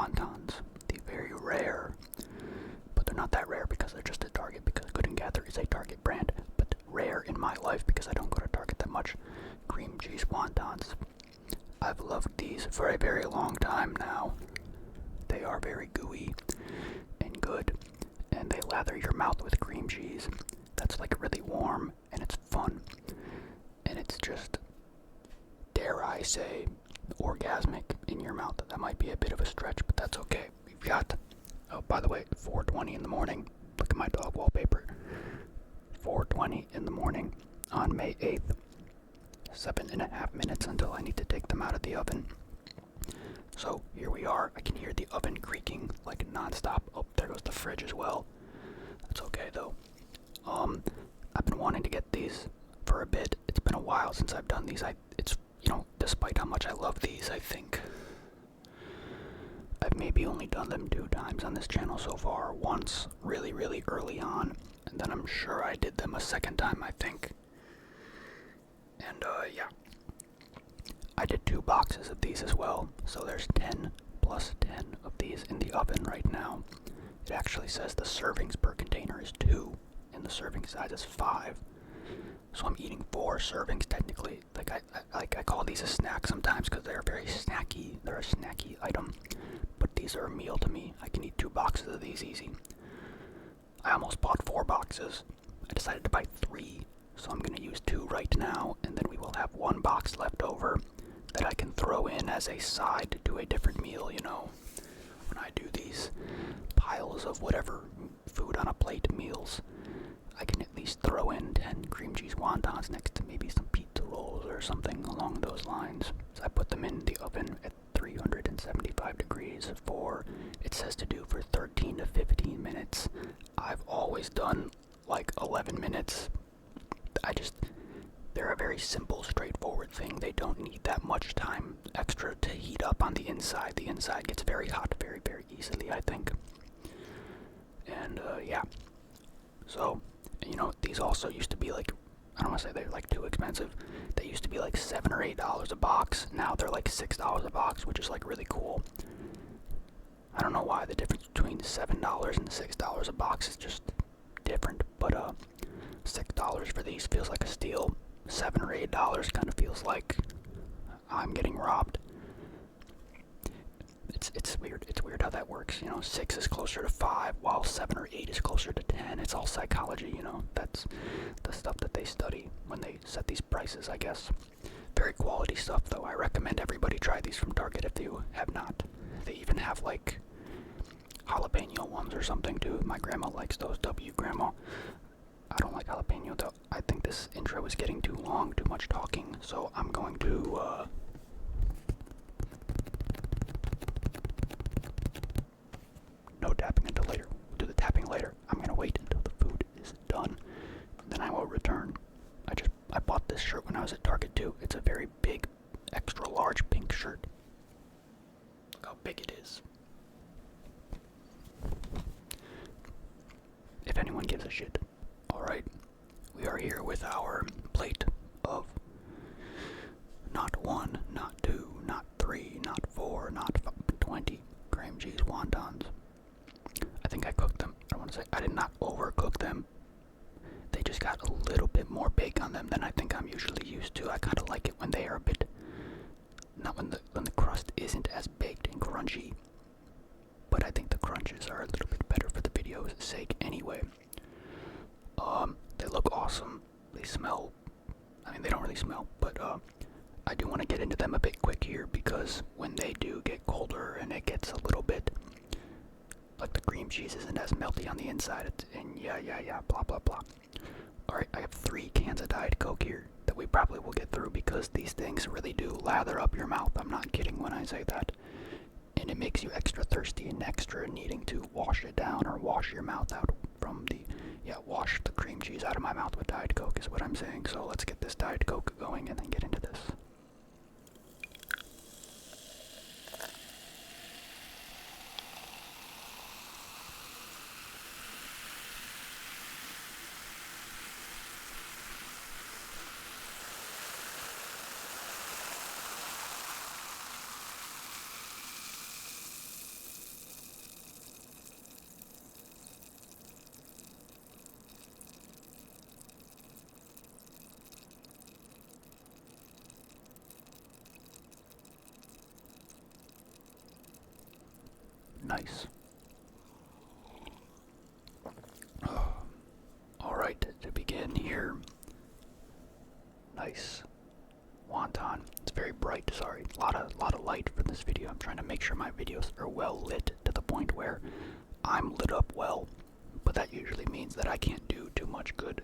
Wontons. The very rare, but they're not that rare because they're just at Target, because Good and Gather is a Target brand, but rare in my life because I don't go to Target that much. Cream cheese wontons. I've loved these for a very long time now. They are very gooey and good, and they lather your mouth with cream cheese that's like really warm, and it's fun, and it's just, dare I say, orgasmic in your mouth. That might be a bit of a stretch, but that's okay. We've got, oh, by the way, 4:20 in the morning. Look at my dog wallpaper. 4:20 in the morning on May 8th. 7.5 minutes until I need to take them out of the oven. So here we are. I can hear the oven creaking like nonstop. Oh, there goes the fridge as well. That's okay though. I've been wanting to get these for a bit. It's been a while since I've done these. It's, despite how much I love these, I think I've maybe only done them 2 times on this channel so far. Once really, really early on, and then I'm sure I did them a second time, I think. And yeah, I did 2 boxes of these as well, so there's 10 plus 10 of these in the oven right now. It actually says the servings per container is 2, and the serving size is 5. So I'm eating 4 servings technically. I call these a snack sometimes because they're very snacky. They're a snacky item, but these are a meal to me. I can eat 2 boxes of these easy. I almost bought 4 boxes. I decided to buy 3. So I'm going to use 2 right now, and then we will have 1 box left over that I can throw in as a side to a different meal, when I do these piles of whatever food on a plate meals. I can at least throw in 10 cream cheese wontons next to maybe some pizza rolls or something along those lines. So I put them in the oven at 375 degrees for, it says to do for 13 to 15 minutes. I've always done like 11 minutes. They're a very simple, straightforward thing. They don't need that much time extra to heat up on the inside. The inside gets very hot very, very easily, I think. And, yeah. So, these also used to be like, I don't want to say they're like too expensive. They used to be like $7 or $8 a box. Now they're like $6 a box, which is like really cool. I don't know why the difference between $7 and $6 a box is just different, but, $6 for these feels like a steal. $7 or $8 kind of feels like I'm getting robbed. It's weird. It's weird how that works. 6 is closer to 5, while 7 or 8 is closer to 10. It's all psychology. That's the stuff that they study when they set these prices, I guess. Very quality stuff, though. I recommend everybody try these from Target if you have not. They even have like jalapeno ones or something too. My grandma likes those. Grandma. I don't like jalapeno though. I think this intro is getting too long, too much talking, so I'm going to, no tapping until later. We'll do the tapping later. I'm gonna wait until the food is done, then I will return. I bought this shirt when I was at Target too. It's a very big, extra large pink shirt. Look how big it is. If anyone gives a shit. Alright, we are here with our plate of not 1, not 2, not 3, not 4, not 20 cream cheese wontons. I think I cooked them. I want to say I did not overcook them. They just got a little bit more bake on them than I think I'm usually used to. I kind of like it when they are a bit, not when the crust isn't as baked and crunchy, but I think the crunches are a little bit better for the video's sake anyway. They look awesome. They smell, they don't really smell, but I do want to get into them a bit quick here because when they do get colder and it gets a little bit, like the cream cheese isn't as melty on the inside, and yeah, blah, blah, blah. Alright, I have 3 cans of Diet Coke here that we probably will get through because these things really do lather up your mouth. I'm not kidding when I say that. And it makes you extra thirsty and extra needing to wash it down or wash your mouth out from wash the cream cheese out of my mouth with Diet Coke is what I'm saying. So let's get this Diet Coke going and then get into this. Nice. Alright, to begin here. Nice. Wonton. It's very bright, sorry. A lot of light for this video. I'm trying to make sure my videos are well lit to the point where I'm lit up well. But that usually means that I can't do too much good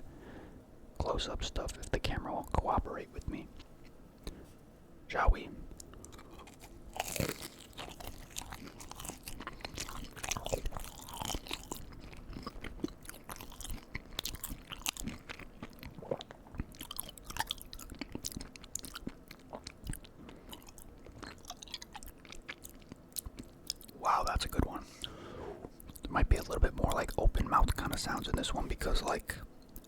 close-up stuff if the camera won't cooperate with me. Shall we? Wow, that's a good one. There might be a little bit more like open mouth kind of sounds in this one because like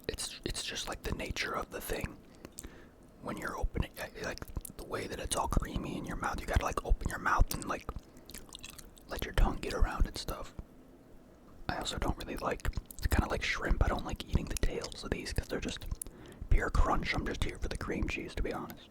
it's just like the nature of the thing. When you're opening, like the way that it's all creamy in your mouth, you gotta like open your mouth and like let your tongue get around and stuff. I also don't really like, it's kind of like shrimp. I don't like eating the tails of these because they're just pure crunch. I'm just here for the cream cheese, to be honest.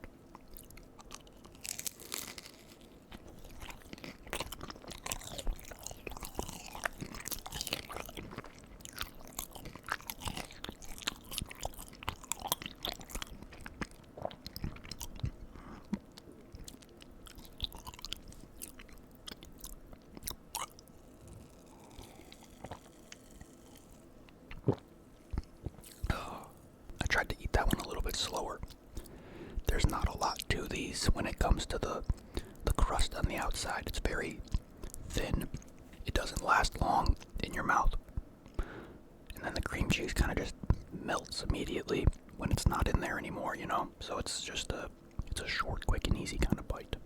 I tried to eat that one a little bit slower. There's not a lot to these when it comes to the crust on the outside. It's very thin. It doesn't last long in your mouth. And then the cream cheese kind of just melts immediately when it's not in there anymore, you know? So it's just it's a short, quick, and easy kind of bite.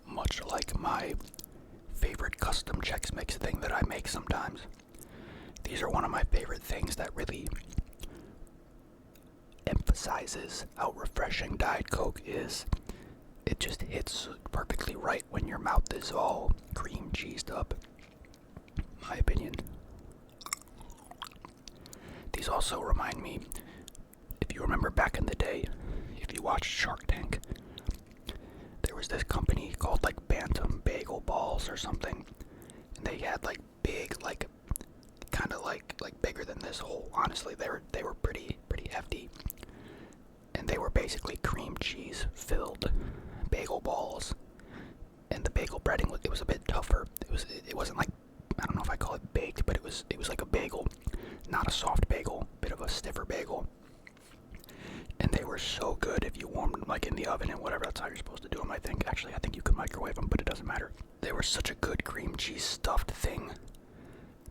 Much like my favorite custom Chex Mix thing that I make sometimes. These are one of my favorite things that really emphasizes how refreshing Diet Coke is. It just hits perfectly right when your mouth is all cream cheesed up, in my opinion. These also remind me, if you remember back in the day, if you watched Shark Tank, there was this company called like Bantam Bagel Balls or something, and they had like big, like kind of like bigger than this hole. Honestly, they were pretty hefty, and they were basically cream cheese filled bagel balls. And the bagel breading was a bit tougher. It wasn't like, I don't know if I call it baked, but it was like a bagel, not a soft bagel, bit of a stiffer bagel. And they were so good if you warmed them like in the oven and whatever. That's how you're supposed to do them, I think. Actually, I think you could microwave them, but it doesn't matter. They were such a good cream cheese stuffed thing,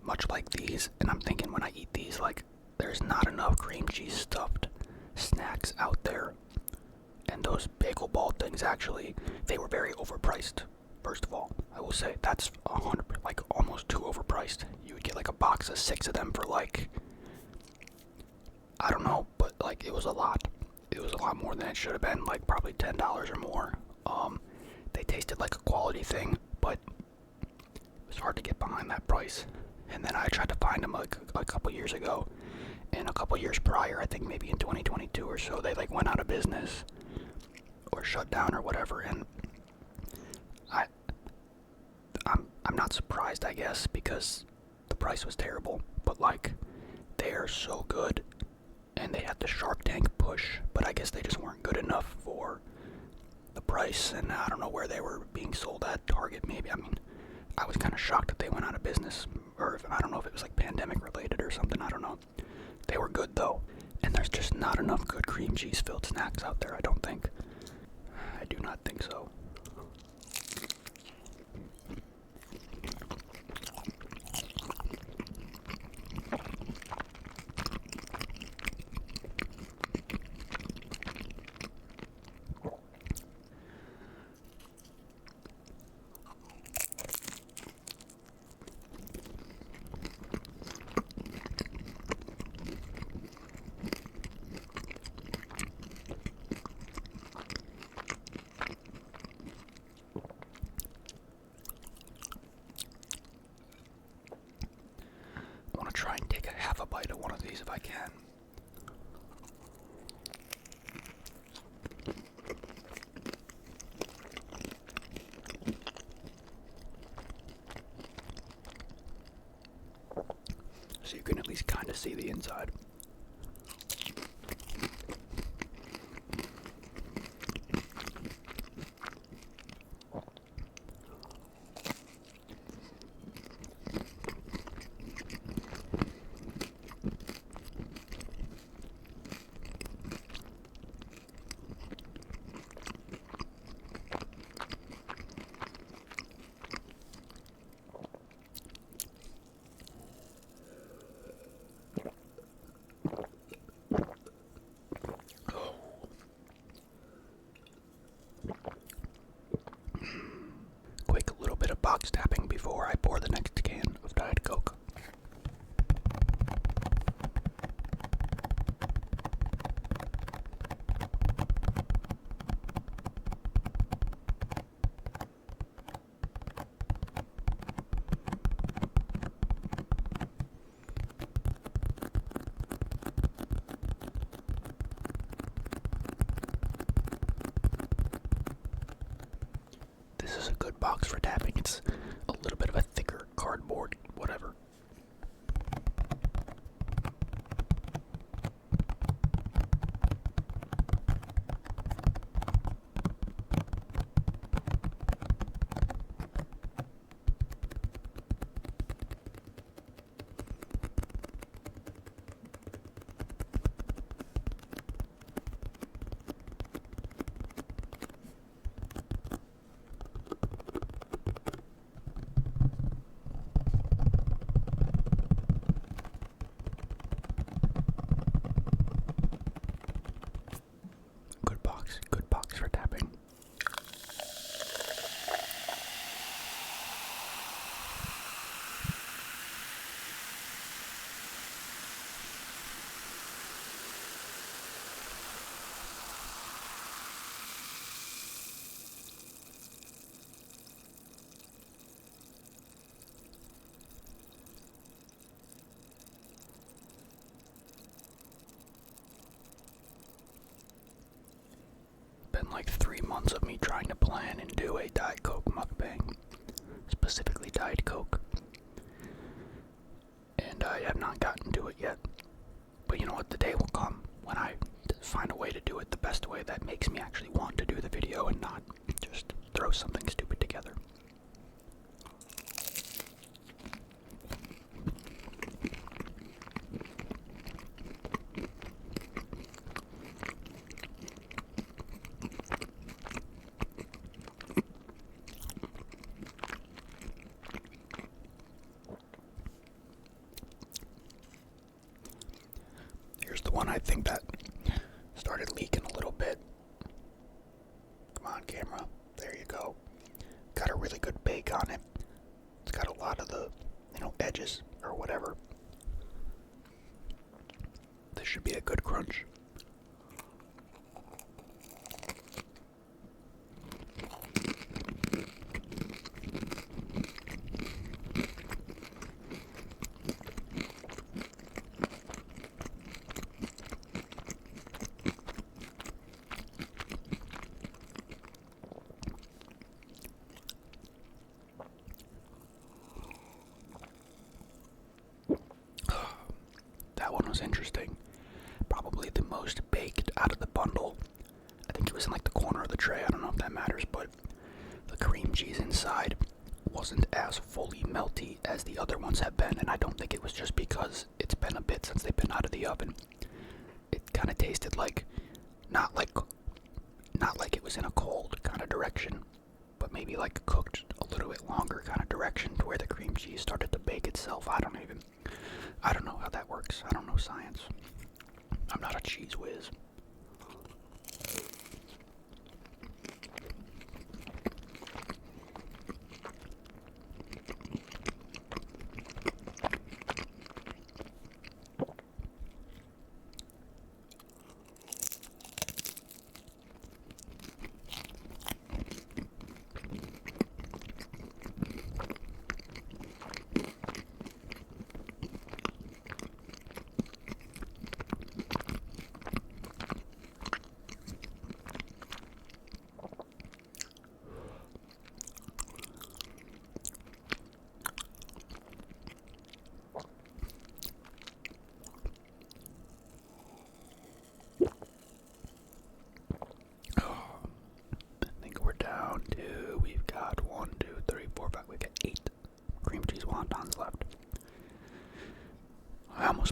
much like these. And I'm thinking when I eat these, like, there's not enough cream cheese stuffed snacks out there. And those bagel ball things, actually, they were very overpriced. First of all, I will say that's 100, like almost too overpriced. You would get like a box of 6 of them for like, I don't know, but like it was a lot. It was a lot more than it should have been, like probably $10 or more. They tasted like a quality thing, but it was hard to get behind that price. And then I tried to find them like a couple years ago, and a couple years prior, I think maybe in 2022 or so, they like went out of business or shut down or whatever. And I'm not surprised, I guess, because the price was terrible. But like, they are so good, and they had the Shark Tank push, but I guess they just weren't good enough for the price. And I don't know where they were being sold at. Target, maybe. I mean, I was kind of shocked that they went out of business, or I don't know if it was like pandemic related or something. I don't know. They were good though, and there's just not enough good cream cheese filled snacks out there, I don't think. I do not think so. bite of one of these if I can. So you can at least kind of see the inside. Quick little bit of box tapping before I pour the next can of Diet Coke. This is a good box for tapping. It's a little bit of a thicker cardboard, whatever. Good box for tapping. Been like 3 months of me trying to plan and do a Diet Coke mukbang, specifically Diet Coke, and I have not gotten to it yet. But you know what, the day will come when I find a way to do it the best way that makes me actually want to do the video and not just throw something stupid together. Here's the one I think that started leaking a little bit. Come on, camera. There you go. Got a really good bake on it. It's got a lot of the, edges or whatever. This should be a good crunch. That one was interesting. Probably the most baked out of the bundle. I think it was in like the corner of the tray. I don't know if that matters, but the cream cheese inside wasn't as fully melty as the other ones have been, and I don't think it was just because it's been a bit since they've been out of the oven. It kind of tasted like not like it was in a cold kind of direction, but maybe like cooked a little bit longer kind of direction to where the cream cheese started to bake itself. I don't know how that works. I don't know science. I'm not a cheese whiz.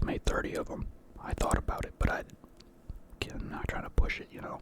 just made 30 of them. I thought about it, but I'm not trying to push it, you know.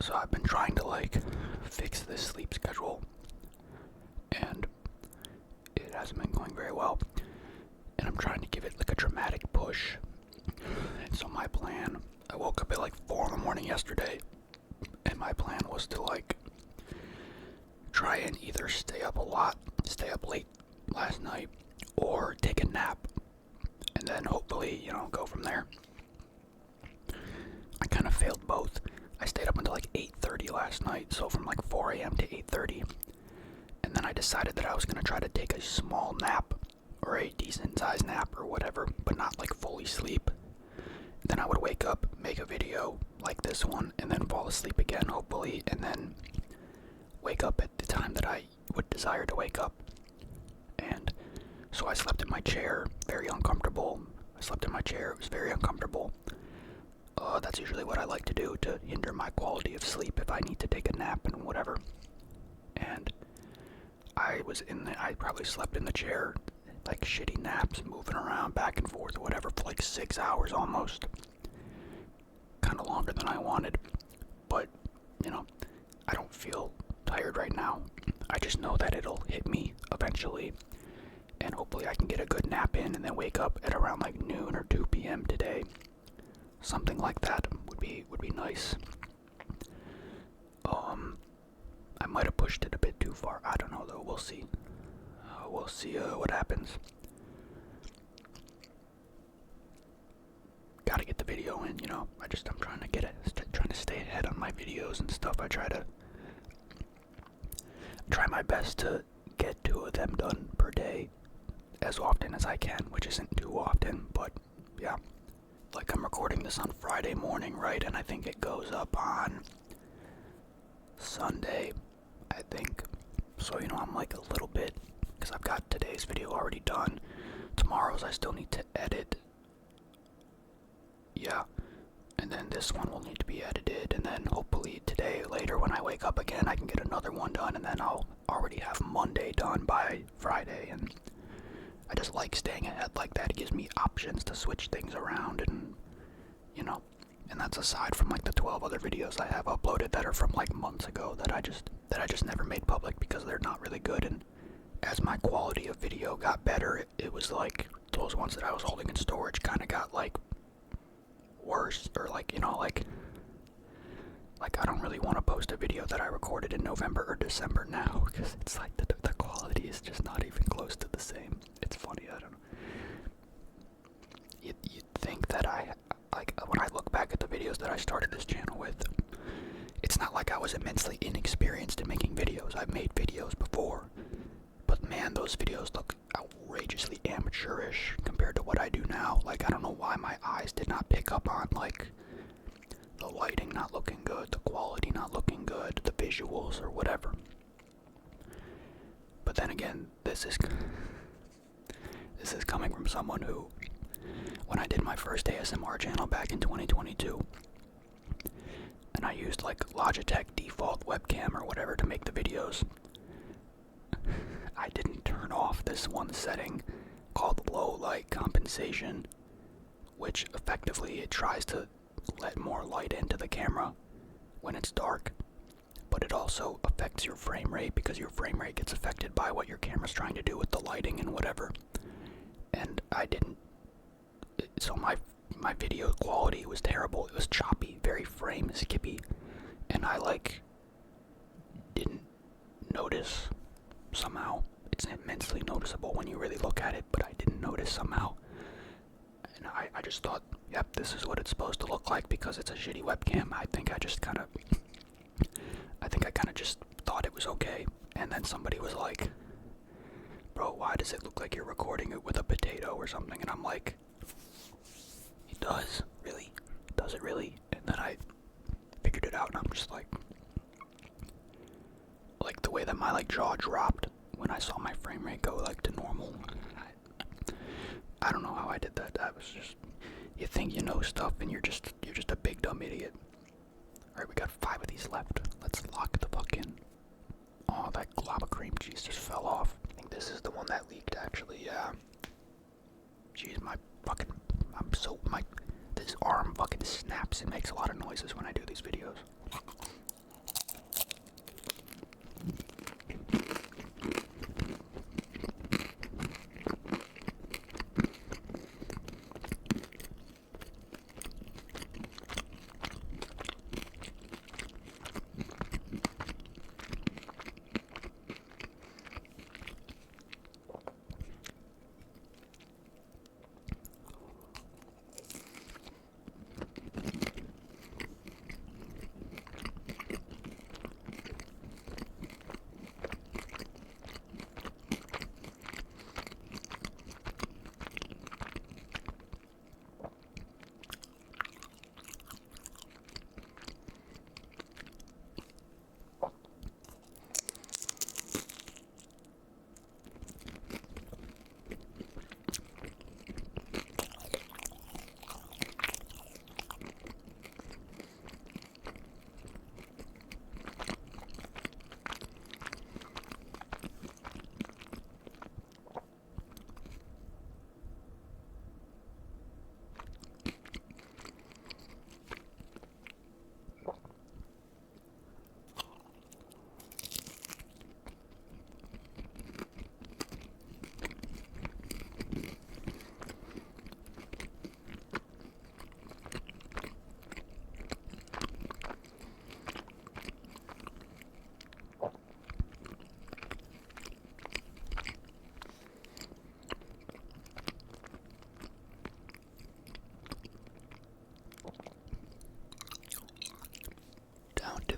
So I've been trying to fix this sleep schedule, and it hasn't been going very well, and I'm trying to give it a dramatic push. And so my plan, I woke up at 4 in the morning yesterday, and my plan was to try and either stay up late last night, or take a nap, and then hopefully, go from there. I kind of failed both. I stayed up until 8:30 last night, so from 4 a.m. to 8:30, and then I decided that I was going to try to take a small nap, or a decent sized nap or whatever, but not fully sleep. Then I would wake up, make a video like this one, and then fall asleep again, hopefully, and then wake up at the time that I would desire to wake up. And so I slept in my chair, very uncomfortable. It was very uncomfortable. That's usually what I like to do to hinder my quality of sleep if I need to take a nap and whatever. And I probably slept in the chair, shitty naps, moving around back and forth or whatever for 6 hours almost. Kind of longer than I wanted. But, I don't feel tired right now. I just know that it'll hit me eventually. And hopefully I can get a good nap in and then wake up at around noon or 2 p.m. today. Something like that would be nice. I might have pushed it a bit too far. I don't know though. We'll see. We'll see what happens. Gotta get the video in. I'm trying to stay ahead on my videos and stuff. I try my best to get 2 of them done per day, as often as I can, which isn't too often, but yeah. I'm recording this on Friday morning, right? And I think it goes up on Sunday, I think. So, I'm a little bit, because I've got today's video already done. Tomorrow's I still need to edit. Yeah. And then this one will need to be edited, and then hopefully today, later when I wake up again, I can get another one done, and then I'll already have Monday done by Friday. And I just like staying ahead like that. It gives me options to switch things around, and and that's aside from the 12 other videos I have uploaded that are from months ago that I just never made public because they're not really good. And as my quality of video got better, it was those ones that I was holding in storage kind of got worse, or I don't really want to post a video that I recorded in November or December now, because it's the quality is just not even close to the same. It's funny, I don't know. You'd think that when I look back at the videos that I started this channel with, it's not like I was immensely inexperienced in making videos. I've made videos before, but man, those videos look outrageously amateurish compared to what I do now. I don't know why my eyes did not pick up on the lighting not looking good, the quality not looking good, the visuals or whatever. But then again, this is coming from someone who when I did my first ASMR channel back in 2022, and I used like Logitech default webcam or whatever to make the videos, I didn't turn off this one setting called low light compensation, which effectively it tries to let more light into the camera when it's dark, but it also affects your frame rate because your frame rate gets affected by what your camera's trying to do with the lighting and whatever. And I didn't, so my video quality was terrible. It was choppy, very frame skippy, and I like didn't notice somehow. It's immensely noticeable when you really look at it, but I didn't notice somehow. And I just thought, yep, this is what it's supposed to look like because it's a shitty webcam. I think I kind of just thought it was okay. And then somebody was like, bro, why does it look like you're recording it with a potato or something? And I'm like, it does, really? Does it really? And then I figured it out, and I'm just like the way that my like jaw dropped when I saw my frame rate go like to normal. I don't know how I did that. That was just, you think you know stuff and you're just a big dumb idiot. Alright, we got 5 of these left. Let's lock the fuck in. Oh, that glob of cream cheese just fell off. I think this is the one that leaked actually, yeah. Jeez, this arm fucking snaps. It makes a lot of noises when I do these videos.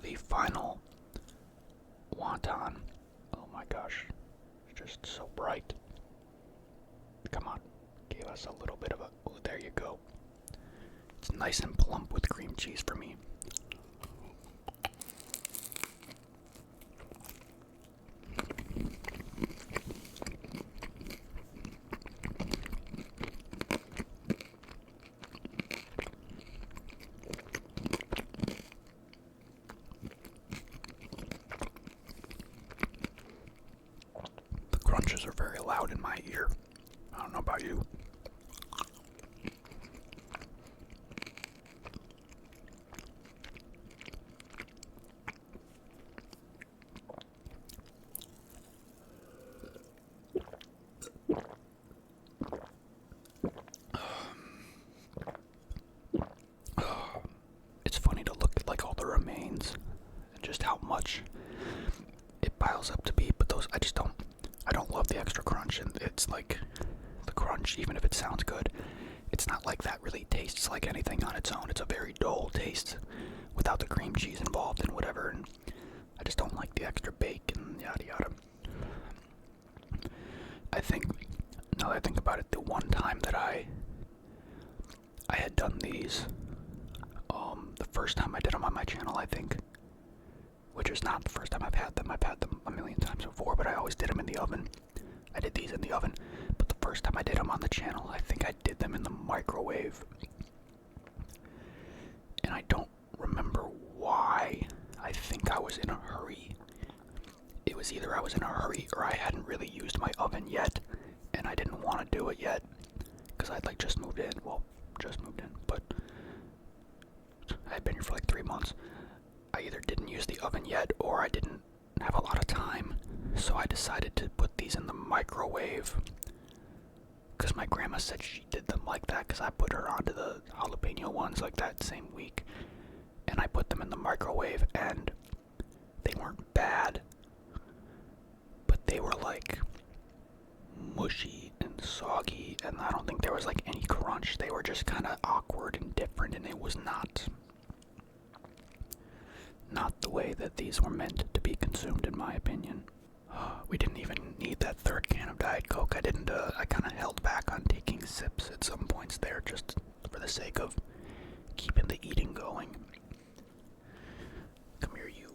The final wonton. Oh my gosh, it's just so bright. Come on, give us a little bit of a, oh, there you go. It's nice and plump with cream cheese for me. Crunches are very loud in my ear. I don't know about you. It's funny to look at like all the remains and just how much it piles up to be, but those I don't love the extra crunch, and it's like the crunch, even if it sounds good, it's not like that really tastes like anything on its own. It's a very dull taste without the cream cheese involved and whatever, and I just don't like the extra bake and yada yada. I think, now that I think about it, the one time that I had done these, the first time I did them on my channel, I think, which is not the first time I've had them a million times before, but I always did them in the oven. I did these in the oven, but the first time I did them on the channel, I think I did them in the microwave. And I don't remember why. I think I was in a hurry. It was either I was in a hurry or I hadn't really used my oven yet, and I didn't want to do it yet, because I'd like just moved in. Well, just moved in, but I had been here for like 3 months. I either didn't use the oven yet or I didn't have a lot of time, so I decided to put these in the microwave, because my grandma said she did them like that, because I put her onto the jalapeno ones like that same week, and I put them in the microwave, and they weren't bad, but they were like mushy and soggy, and I don't think there was like any crunch. They were just kind of awkward and different, and it was not the way that these were meant to be consumed, in my opinion. We didn't even need that third can of Diet Coke. I kind of held back on taking sips at some points there, just for the sake of keeping the eating going. Come here, you.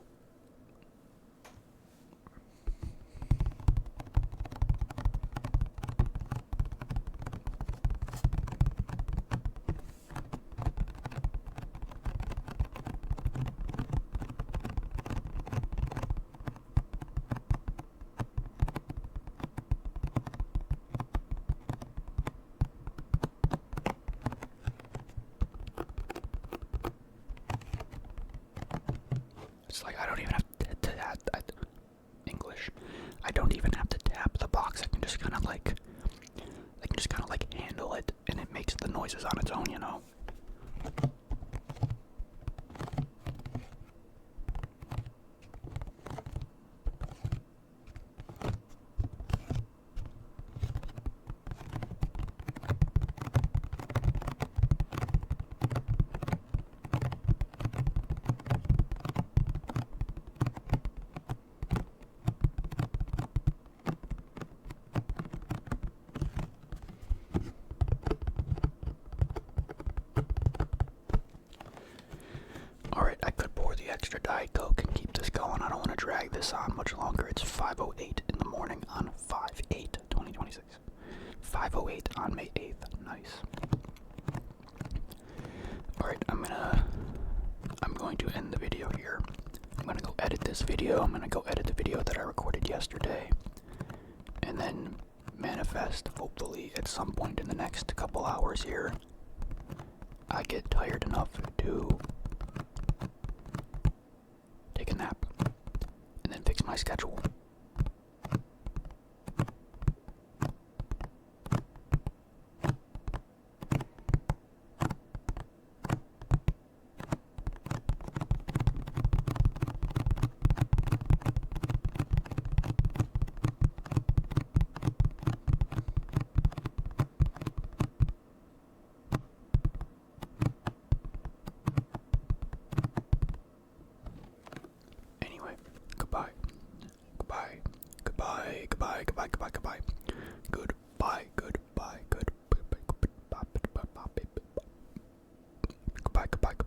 It's like I don't even have to English. I don't even have to tap the box. I can just kind of like handle it, and it makes the noises on its own, you know. Alright, I could pour the extra Diet Coke and keep this going. I don't want to drag this on much longer. It's 5:08 in the morning on 5/8/2026. 5:08 on May 8th. Nice. Alright, I'm going to end the video here. I'm gonna go edit this video. I'm gonna go edit the video that I recorded yesterday, and then manifest, hopefully, at some point in the next couple hours here, I get tired enough to take a nap, and then fix my schedule. Goodbye. Goodbye. Goodbye. Goodbye. Goodbye. Goodbye. Goodbye. Goodbye. Goodbye. Goodbye. Goodbye. Goodbye. Goodbye.